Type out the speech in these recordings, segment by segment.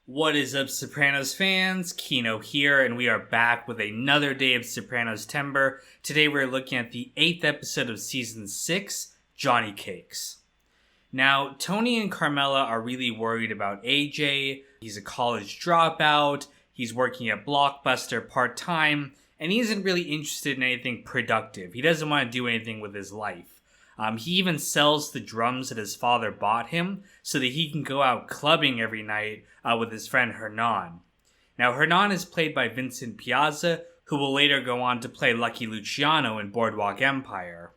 What is up, Sopranos fans? Kino here, and we are back with another day of Sopranos Timber. Today we're looking at the 8th episode of Season 6, Johnny Cakes. Now, Tony and Carmela are really worried about AJ. He's a college dropout, he's working at Blockbuster part-time, and he isn't really interested in anything productive. He doesn't want to do anything with his life. He even sells the drums that his father bought him so that he can go out clubbing every night with his friend Hernan. Now, Hernan is played by Vincent Piazza, who will later go on to play Lucky Luciano in Boardwalk Empire.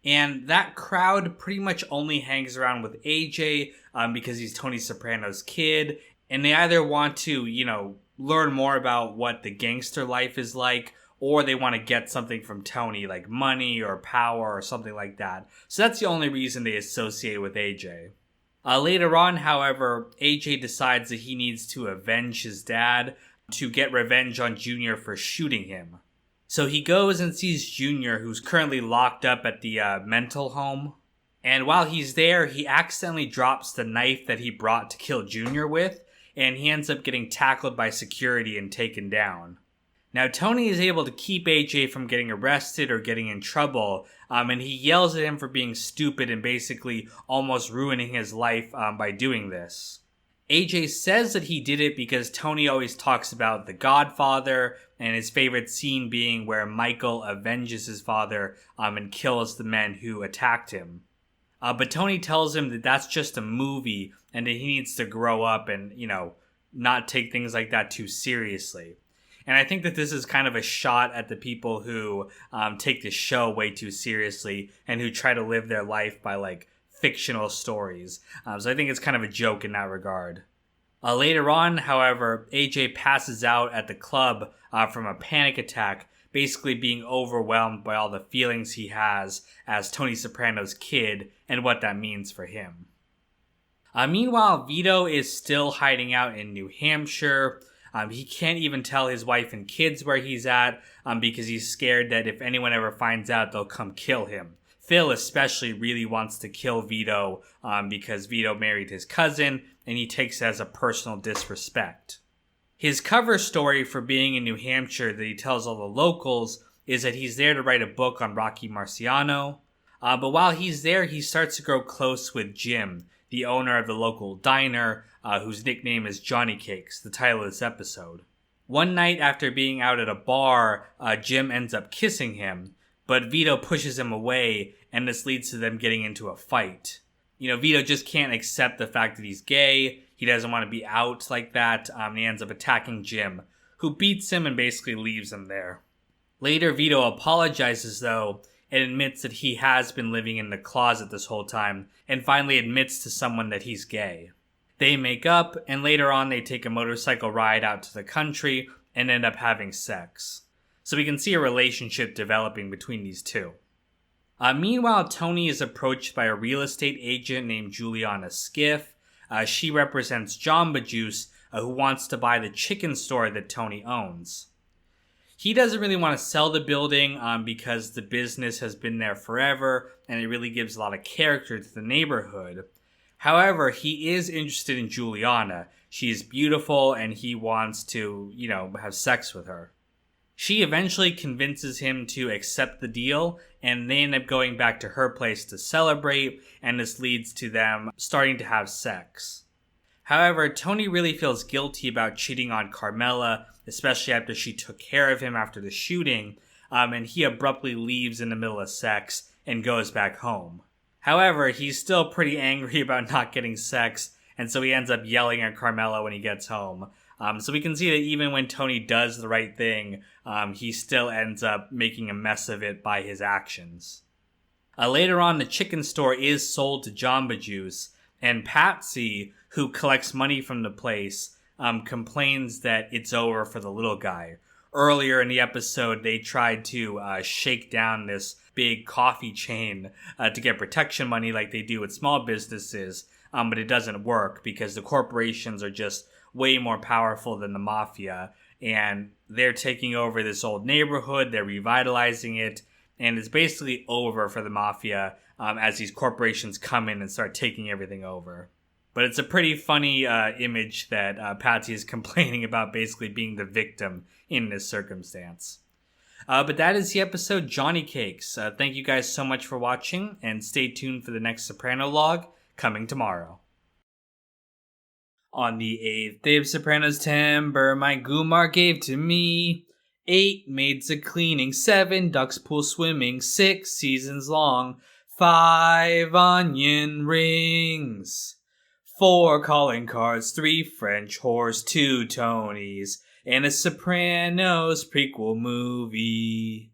And that crowd pretty much only hangs around with AJ because he's Tony Soprano's kid, and they either want to, learn more about what the gangster life is like, or they want to get something from Tony, like money or power or something like that. So that's the only reason they associate with AJ. Later on, however, AJ decides that he needs to avenge his dad to get revenge on Junior for shooting him. So he goes and sees Junior, who's currently locked up at the mental home. And while he's there, he accidentally drops the knife that he brought to kill Junior with, and he ends up getting tackled by security and taken down. Now, Tony is able to keep AJ from getting arrested or getting in trouble, and he yells at him for being stupid and basically almost ruining his life by doing this. AJ says that he did it because Tony always talks about The Godfather, and his favorite scene being where Michael avenges his father and kills the men who attacked him. But Tony tells him that that's just a movie and that he needs to grow up and, not take things like that too seriously. And I think that this is kind of a shot at the people who take the show way too seriously and who try to live their life by, fictional stories. So I think it's kind of a joke in that regard. Later on, however, AJ passes out at the club from a panic attack, basically being overwhelmed by all the feelings he has as Tony Soprano's kid and what that means for him. Meanwhile, Vito is still hiding out in New Hampshire. He can't even tell his wife and kids where he's at because he's scared that if anyone ever finds out, they'll come kill him. Phil especially really wants to kill Vito because Vito married his cousin, and he takes it as a personal disrespect. His cover story for being in New Hampshire that he tells all the locals is that he's there to write a book on Rocky Marciano. But while he's there, he starts to grow close with Jim, the owner of the local diner, whose nickname is Johnny Cakes, the title of this episode. One night after being out at a bar, Jim ends up kissing him, but Vito pushes him away, and this leads to them getting into a fight. Vito just can't accept the fact that he's gay, he doesn't want to be out like that, and he ends up attacking Jim, who beats him and basically leaves him there. Later, Vito apologizes, though, and admits that he has been living in the closet this whole time, and finally admits to someone that he's gay. They make up, and later on they take a motorcycle ride out to the country and end up having sex. So we can see a relationship developing between these two. Meanwhile, Tony is approached by a real estate agent named Juliana Skiff. She represents Jamba Juice, who wants to buy the chicken store that Tony owns. He doesn't really want to sell the building because the business has been there forever, and it really gives a lot of character to the neighborhood. However, he is interested in Juliana. She is beautiful, and he wants to, have sex with her. She eventually convinces him to accept the deal, and they end up going back to her place to celebrate, and this leads to them starting to have sex. However, Tony really feels guilty about cheating on Carmela, especially after she took care of him after the shooting, and he abruptly leaves in the middle of sex and goes back home. However, he's still pretty angry about not getting sex, and so he ends up yelling at Carmela when he gets home. So we can see that even when Tony does the right thing, he still ends up making a mess of it by his actions. Later on, the chicken store is sold to Jamba Juice, and Patsy, who collects money from the place, complains that it's over for the little guy. Earlier in the episode, they tried to shake down this big coffee chain to get protection money like they do with small businesses, but it doesn't work because the corporations are just way more powerful than the mafia, and they're taking over this old neighborhood, they're revitalizing it, and it's basically over for the mafia as these corporations come in and start taking everything over. But it's a pretty funny image that Patsy is complaining about basically being the victim in this circumstance. But that is the episode Johnny Cakes. Thank you guys so much for watching, and stay tuned for the next Soprano log coming tomorrow. On the 8th day of Sopranos timber, my Gumar gave to me 8 maids a cleaning, 7 ducks pool swimming, 6 seasons long, 5 onion rings, 4 calling cards, 3 French horse, 2 Tonys, and a Sopranos prequel movie.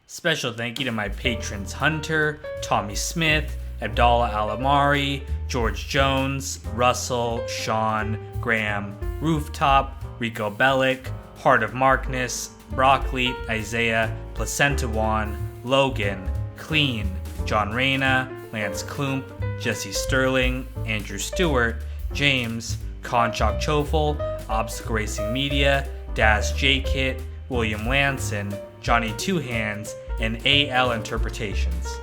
Special thank you to my patrons Hunter, Tommy Smith, Abdallah Alamari, George Jones, Russell, Sean, Graham, Rooftop, Rico Bellick, Heart of Markness, Broccoli, Isaiah, Placenta Juan, Logan, Clean, John Reyna, Lance Klump, Jesse Sterling, Andrew Stewart, James, Conchok Chofel, Obstacle Racing Media, Daz J. Kit, William Lanson, Johnny Two Hands, and AL Interpretations.